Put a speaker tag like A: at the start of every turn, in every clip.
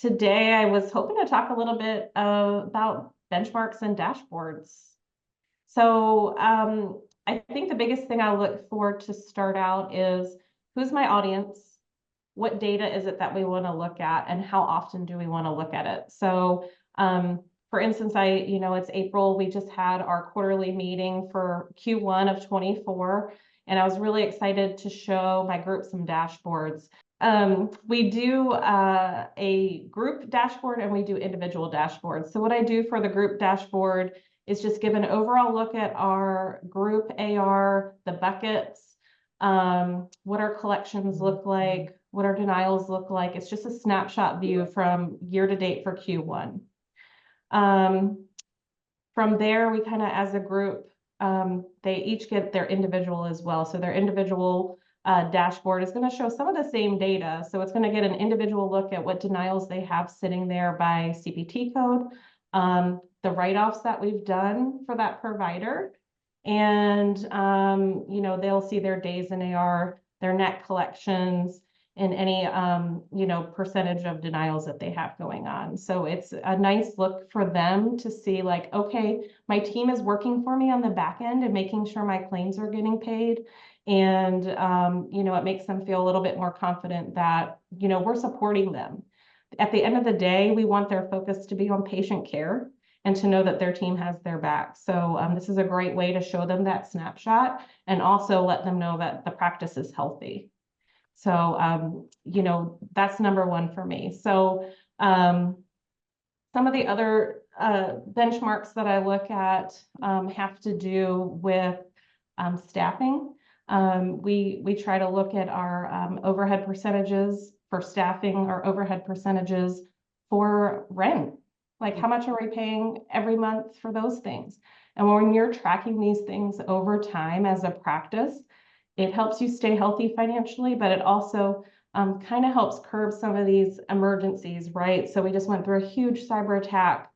A: Today, I was hoping to talk a little bit about benchmarks and dashboards. I think the biggest thing I look for to start out is who's my audience? What data is it that we want to look at, and how often do we want to look at it? For instance, it's April. We just had our quarterly meeting for Q1 of 24, and I was really excited to show my group some dashboards. We do a group dashboard and we do individual dashboards. So what I do for the group dashboard is just give an overall look at our group AR, the buckets, what our collections look like, what our denials look like. It's just a snapshot view from year to date for Q1. From there, we kind of, as a group, they each get their individual as well. So their individual dashboard is going to show some of the same data. So it's going to get an individual look at what denials they have sitting there by CPT code, the write-offs that we've done for that provider. And, they'll see their days in AR, their net collections, and any, percentage of denials that they have going on. So it's a nice look for them to see like, okay, my team is working for me on the back end and making sure my claims are getting paid. And, it makes them feel a little bit more confident that, we're supporting them. At the end of the day, we want their focus to be on patient care and to know that their team has their back. So this is a great way to show them that snapshot and also let them know that the practice is healthy. So, that's number one for me. So some of the other benchmarks that I look at have to do with staffing. We try to look at our overhead percentages for staffing, our overhead percentages for rent. Like how much are we paying every month for those things? And when you're tracking these things over time as a practice, it helps you stay healthy financially, but it also kind of helps curb some of these emergencies, right? So we just went through a huge cyber attack.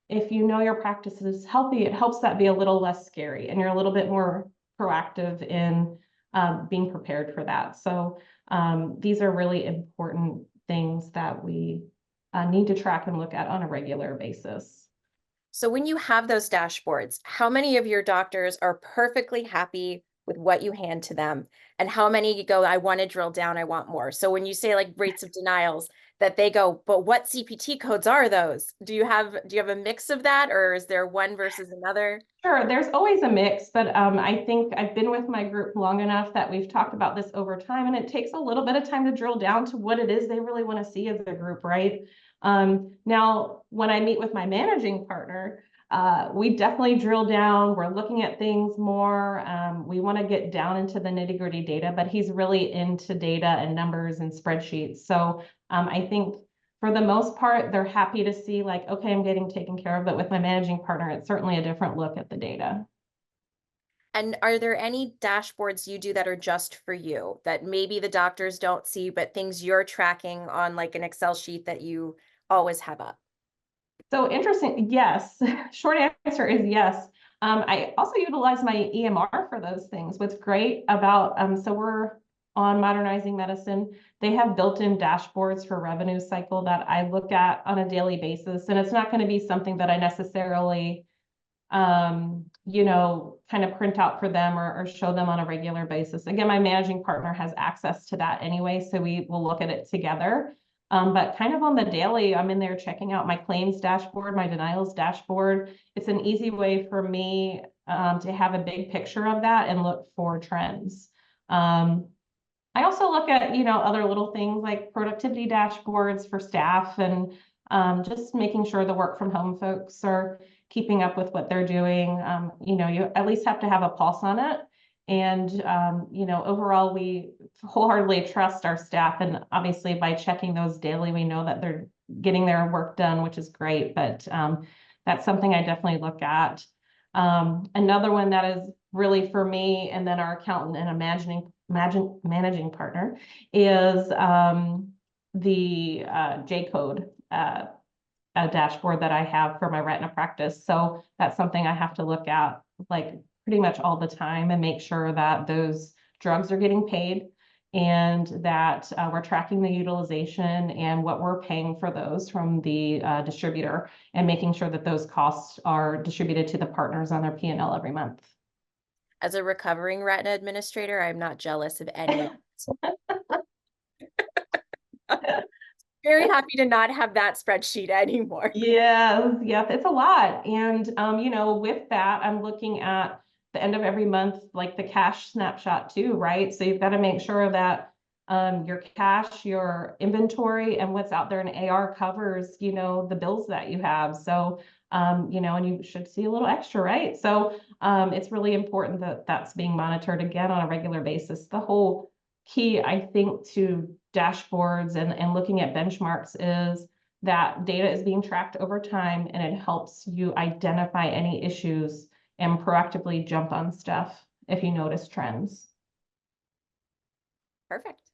A: If you know your practice is healthy, it helps that be a little less scary and you're a little bit more proactive in being prepared for that. So these are really important things that we need to track and look at on a regular basis.
B: So when you have those dashboards, how many of your doctors are perfectly happy with what you hand to them? And how many go, I want to drill down, I want more? So when you say like rates of denials, that they go, but what CPT codes are those? Do you have a mix of that, or is there one versus another?
A: Sure, there's always a mix, but I think I've been with my group long enough that we've talked about this over time, and it takes a little bit of time to drill down to what it is they really want to see as a group, right? Now, when I meet with my managing partner, we definitely drill down. We're looking at things more. We want to get down into the nitty-gritty data, but he's really into data and numbers and spreadsheets. So I think for the most part, they're happy to see like, okay, I'm getting taken care of, but with my managing partner, it's certainly a different look at the data.
B: And are there any dashboards you do that are just for you that maybe the doctors don't see, but things you're tracking on like an Excel sheet that you always have up?
A: So interesting. Yes. Short answer is yes. I also utilize my EMR for those things. What's great about, so we're on Modernizing Medicine. They have built-in dashboards for revenue cycle that I look at on a daily basis. And it's not going to be something that I necessarily, kind of print out for them or show them on a regular basis. Again, my managing partner has access to that anyway, so we will look at it together. But kind of on the daily, I'm in there checking out my claims dashboard, my denials dashboard. It's an easy way for me to have a big picture of that and look for trends. I also look at, other little things like productivity dashboards for staff and just making sure the work from home folks are keeping up with what they're doing. You at least have to have a pulse on it. And, overall, we wholeheartedly trust our staff. And obviously by checking those daily, we know that they're getting their work done, which is great. But that's something I definitely look at. Another one that is really for me, and then our accountant and managing partner is the J-code a dashboard that I have for my retina practice. So that's something I have to look at like pretty much all the time and make sure that those drugs are getting paid and that we're tracking the utilization and what we're paying for those from the distributor, and making sure that those costs are distributed to the partners on their P&L every month.
B: As a recovering retina administrator, I'm not jealous of any of it. Very happy to not have that spreadsheet anymore.
A: Yeah, it's a lot. And, you know, with that, I'm looking at the end of every month, like the cash snapshot too, right? So you've got to make sure that your cash, your inventory, and what's out there in AR covers, you know, the bills that you have. So, you know, and you should see a little extra, right? So it's really important that that's being monitored again on a regular basis. The whole key, I think, to dashboards and looking at benchmarks is that data is being tracked over time, and it helps you identify any issues and proactively jump on stuff if you notice trends.
B: Perfect.